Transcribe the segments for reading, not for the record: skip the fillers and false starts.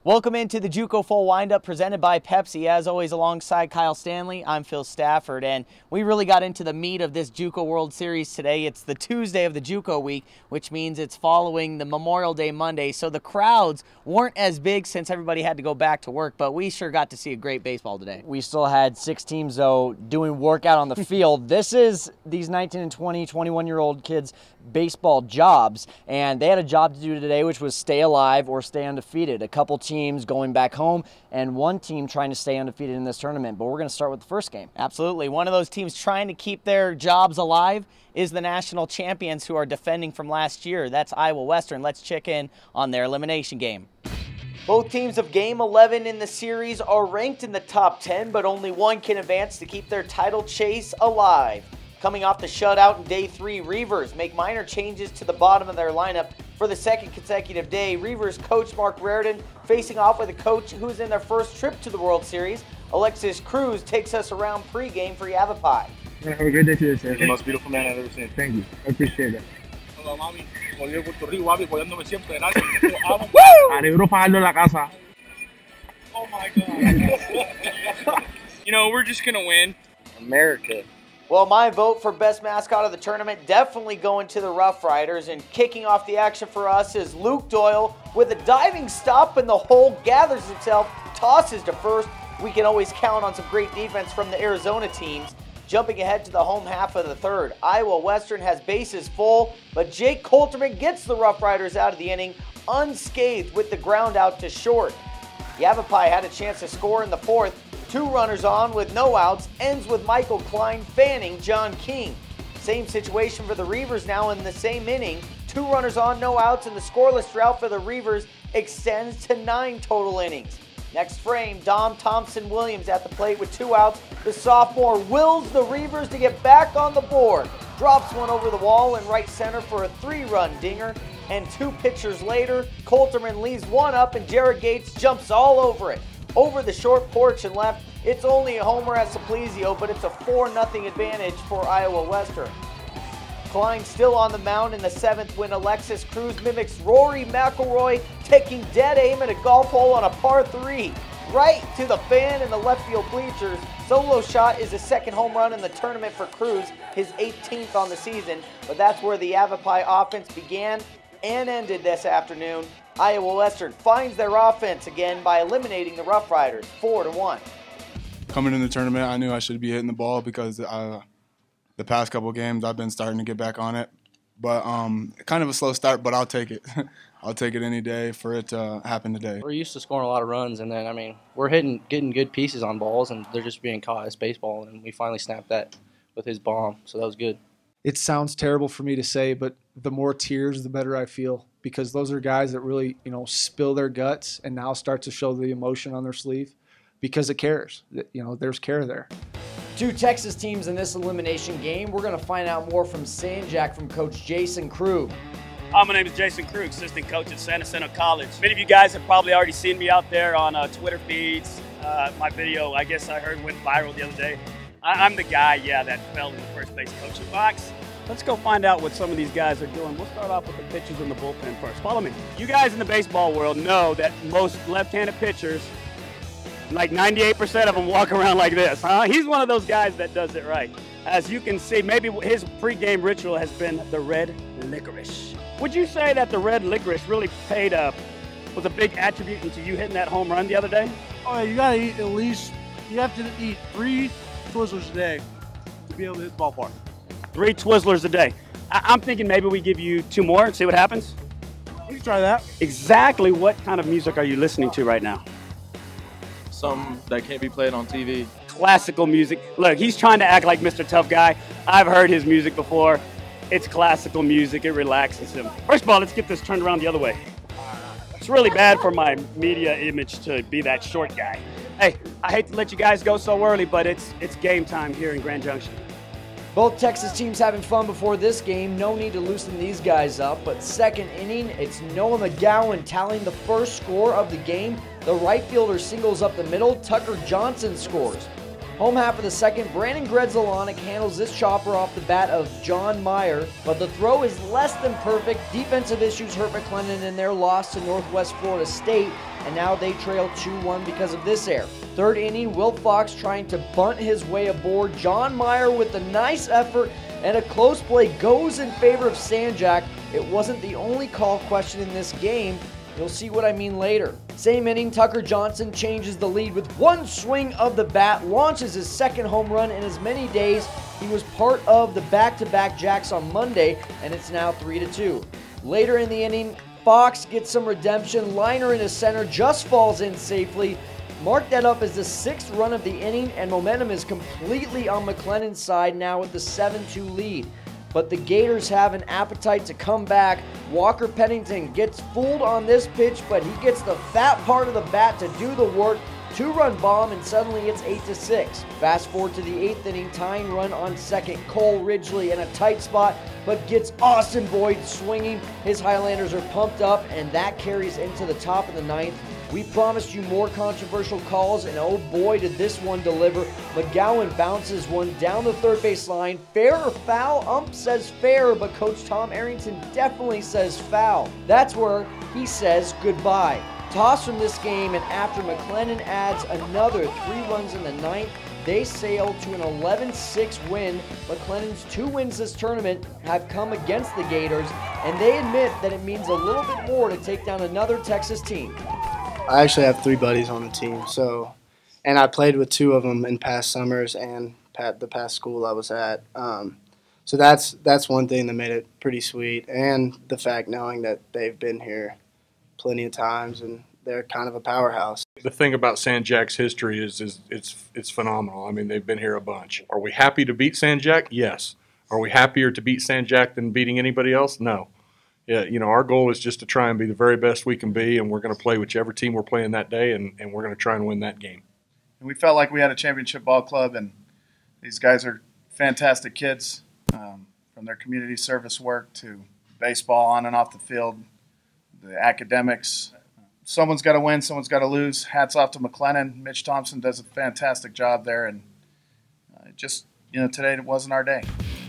Welcome into the JUCO Full Windup presented by Pepsi. As always, alongside Kyle Stanley, I'm Phil Stafford, and we really got into the meat of this JUCO World Series today. It's the Tuesday of the JUCO week, which means it's following the Memorial Day Monday, so the crowds weren't as big since everybody had to go back to work, but we sure got to see a great baseball today. We still had 6 teams, though, doing workout on the field. This is these 19 and 20, 21-year-old kids' baseball jobs, and they had a job to do today, which was stay alive or stay undefeated. A couple teams going back home and one team trying to stay undefeated in this tournament, but we're going to start with the first game. Absolutely. One of those teams trying to keep their jobs alive is the national champions who are defending from last year. That's Iowa Western. Let's check in on their elimination game. Both teams of Game 11 in the series are ranked in the top 10, but only one can advance to keep their title chase alive. Coming off the shutout in Day 3, Reavers make minor changes to the bottom of their lineup for the second consecutive day. Reavers coach Mark Raridan facing off with a coach who's in their first trip to the World Series. Alexis Cruz takes us around pregame for Yavapai. Have a good day to you, sir. You're the most beautiful man I've ever seen. Thank you. I appreciate it. Hola, mami. Volví a Puerto Rico, papi, apoyándome siempre. Gracias. Alegro pagarlo en la casa. Oh my God. You know, we're just going to win. America. Well, my vote for best mascot of the tournament definitely going to the Rough Riders, and kicking off the action for us is Luke Doyle with a diving stop in the hole, gathers himself, tosses to first. We can always count on some great defense from the Arizona teams. Jumping ahead to the home half of the third, Iowa Western has bases full, but Jake Coulterman gets the Rough Riders out of the inning unscathed with the ground out to short. Yavapai had a chance to score in the fourth. 2 runners on with no outs, ends with Michael Klein fanning John King. Same situation for the Reavers now in the same inning. 2 runners on, no outs, and the scoreless drought for the Reavers extends to 9 total innings. Next frame, Dom Thompson-Williams at the plate with 2 outs. The sophomore wills the Reavers to get back on the board. Drops one over the wall in right center for a 3-run dinger. And 2 pitchers later, Coulterman leaves one up and Jared Gates jumps all over it. Over the short porch and left, it's only a homer at Simplesio, but it's a 4-0 advantage for Iowa Western. Klein still on the mound in the 7th when Alexis Cruz mimics Rory McIlroy taking dead aim at a golf hole on a par 3. Right to the fan in the left field bleachers. Solo shot is the 2nd home run in the tournament for Cruz, his 18th on the season, but that's where the Yavapai offense began and ended this afternoon. Iowa Western finds their offense again by eliminating the Rough Riders 4-1. Coming in the tournament, I knew I should be hitting the ball because the past couple of games I've been starting to get back on it. But kind of a slow start, but I'll take it. I'll take it any day for it to happen today. We're used to scoring a lot of runs, and then, I mean, we're getting good pieces on balls, and they're just being caught as baseball, and we finally snapped that with his bomb, so that was good. It sounds terrible for me to say, but the more tears, the better I feel, because those are guys that really, spill their guts and now start to show the emotion on their sleeve because it cares. There's care there. 2 Texas teams in this elimination game. We're going to find out more from San Jac from Coach Jason Krug. Hi, my name is Jason Krug, assistant coach at San Jacinto College. Many of you guys have probably already seen me out there on Twitter feeds. My video, I guess I heard, went viral the other day. I'm the guy, that fell in the first base coaching box. Let's go find out what some of these guys are doing. We'll start off with the pitchers in the bullpen first. Follow me. You guys in the baseball world know that most left-handed pitchers, like 98% of them, walk around like this. He's one of those guys that does it right. As you can see, maybe his pregame ritual has been the red licorice. Would you say that the red licorice really was a big attribute into you hitting that home run the other day? Oh, yeah, you got to eat you have to eat 3 Twizzlers a day to be able to hit the ballpark. 3 Twizzlers a day. I'm thinking maybe we give you 2 more and see what happens. We can try that. Exactly what kind of music are you listening to right now? Some that can't be played on TV. Classical music. Look, he's trying to act like Mr. Tough Guy. I've heard his music before. It's classical music. It relaxes him. First of all, let's get this turned around the other way. It's really bad for my media image to be that short guy. Hey, I hate to let you guys go so early, but it's game time here in Grand Junction. Both Texas teams having fun before this game. No need to loosen these guys up, but 2nd inning, it's Noah McGowan tallying the first score of the game. The right fielder singles up the middle. Tucker Johnson scores. Home half of the second, Brandon Gredzalonic handles this chopper off the bat of John Meyer, but the throw is less than perfect. Defensive issues hurt McLennan in their loss to Northwest Florida State, and now they trail 2-1 because of this error. Third inning, Will Fox trying to bunt his way aboard. John Meyer with a nice effort, and a close play goes in favor of Sanjak. It wasn't the only call question in this game. You'll see what I mean later. Same inning, Tucker Johnson changes the lead with one swing of the bat, launches his second home run in as many days. He was part of the back-to-back jacks on Monday, and it's now 3-2. Later in the inning, Fox gets some redemption. Liner into center just falls in safely. Mark that up as the 6th run of the inning, and momentum is completely on McLennan's side now with the 7-2 lead. But the Gators have an appetite to come back. Walker Pennington gets fooled on this pitch, but he gets the fat part of the bat to do the work. 2-run bomb, and suddenly it's 8-6. Fast forward to the 8th inning, tying run on second. Cole Ridgely in a tight spot, but gets Austin Boyd swinging. His Highlanders are pumped up, and that carries into the top of the 9th. We promised you more controversial calls, and oh boy did this one deliver. McGowan bounces one down the third base line. Fair or foul? Ump says fair, but Coach Tom Arrington definitely says foul. That's where he says goodbye. Toss from this game, and after McLennan adds another 3 runs in the 9th, they sail to an 11-6 win. McLennan's 2 wins this tournament have come against the Gators, and they admit that it means a little bit more to take down another Texas team. I actually have 3 buddies on the team, and I played with 2 of them in past summers and the past school I was at. So that's one thing that made it pretty sweet, and the fact knowing that they've been here plenty of times and they're kind of a powerhouse. The thing about Sanjak's history is it's phenomenal. I mean, they've been here a bunch. Are we happy to beat Sanjak? Yes. Are we happier to beat Sanjak than beating anybody else? No. Yeah, our goal is just to try and be the very best we can be, and we're going to play whichever team we're playing that day, and we're going to try and win that game. And we felt like we had a championship ball club, and these guys are fantastic kids, from their community service work to baseball on and off the field, the academics. Someone's got to win, someone's got to lose. Hats off to McLennan. Mitch Thompson does a fantastic job there, and today it wasn't our day.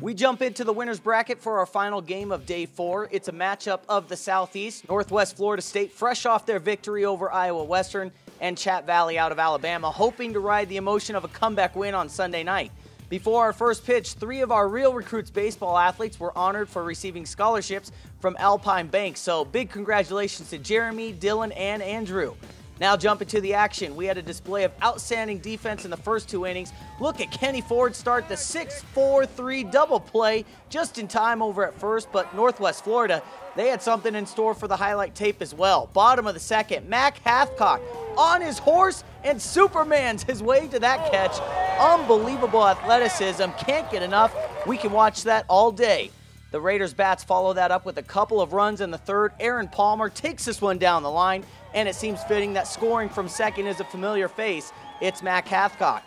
We jump into the winner's bracket for our final game of Day 4. It's a matchup of the Southeast. Northwest Florida State, fresh off their victory over Iowa Western, and Chat Valley out of Alabama, hoping to ride the emotion of a comeback win on Sunday night. Before our first pitch, 3 of our Real Recruits baseball athletes were honored for receiving scholarships from Alpine Bank. So big congratulations to Jeremy, Dylan, and Andrew. Now jumping to the action, we had a display of outstanding defense in the first 2 innings. Look at Kenny Ford start the 6-4-3 double play just in time over at first, but Northwest Florida, they had something in store for the highlight tape as well. Bottom of the second, Mac Hathcock on his horse and Superman's his way to that catch. Unbelievable athleticism, can't get enough. We can watch that all day. The Raiders bats follow that up with a couple of runs in the third. Aaron Palmer takes this one down the line, and it seems fitting that scoring from second is a familiar face. It's Mac Hathcock.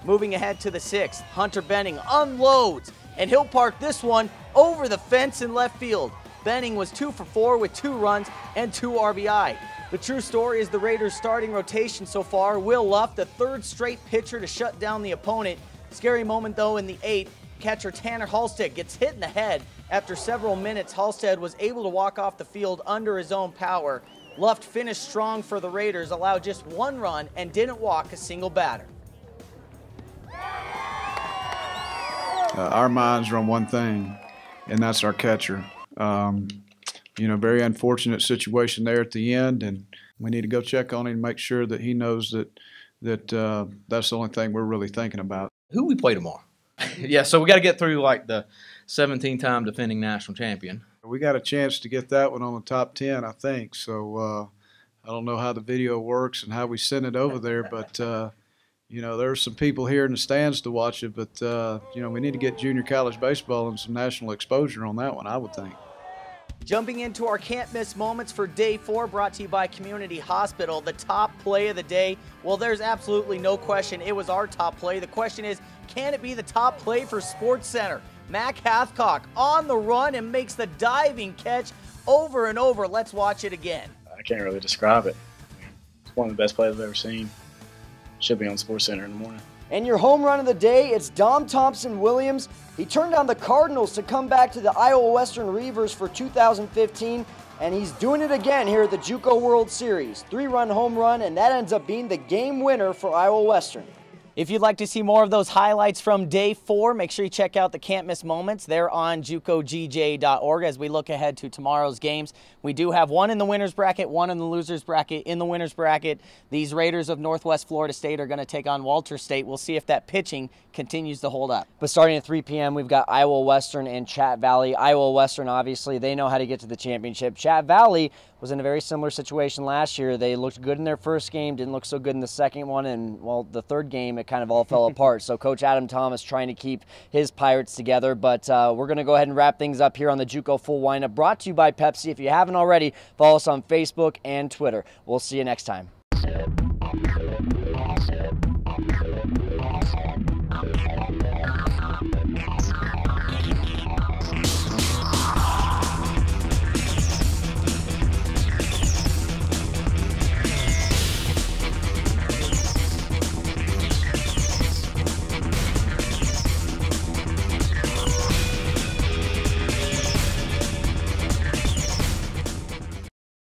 Moving ahead to the 6th, Hunter Benning unloads, and he'll park this one over the fence in left field. Benning was 2 for 4 with 2 runs and 2 RBI. The true story is the Raiders' starting rotation so far. Will Luff, the 3rd straight pitcher to shut down the opponent. Scary moment, though, in the 8th. Catcher Tanner Halstead gets hit in the head. After several minutes, Halstead was able to walk off the field under his own power. Luft finished strong for the Raiders, allowed just 1 run, and didn't walk a single batter. Our minds are on one thing, and that's our catcher. Very unfortunate situation there at the end, and we need to go check on him and make sure that he knows that that's the only thing we're really thinking about. Who we play tomorrow? Yeah, so we got to get through like the 17-time defending national champion. We got a chance to get that one on the top 10, I think. So I don't know how the video works and how we send it over there, but there's some people here in the stands to watch it. But we need to get junior college baseball and some national exposure on that one, I would think. Jumping into our can't miss moments for Day 4, brought to you by Community Hospital. The top play of the day, well, there's absolutely no question it was our top play. The question is, can it be the top play for SportsCenter? Mac Hathcock on the run and makes the diving catch over and over. Let's watch it again. I can't really describe it. It's one of the best plays I've ever seen. Should be on SportsCenter in the morning. And your home run of the day, it's Dom Thompson-Williams. He turned down the Cardinals to come back to the Iowa Western Reavers for 2015, and he's doing it again here at the JUCO World Series. 3-run home run, and that ends up being the game winner for Iowa Western. If you'd like to see more of those highlights from Day 4, make sure you check out the Can't Miss Moments. They're on JUCOGJ.org as we look ahead to tomorrow's games. We do have one in the winner's bracket, one in the loser's bracket. In the winner's bracket, these Raiders of Northwest Florida State are going to take on Walter State. We'll see if that pitching continues to hold up. But starting at 3 p.m., we've got Iowa Western and Chat Valley. Iowa Western, obviously, they know how to get to the championship. Chat Valley was in a very similar situation last year. They looked good in their first game, didn't look so good in the second one, and, well, the third game, it kind of all fell apart. So Coach Adam Thomas trying to keep his Pirates together. But we're going to go ahead and wrap things up here on the JUCO Full Windup, brought to you by Pepsi. If you haven't already, follow us on Facebook and Twitter. We'll see you next time.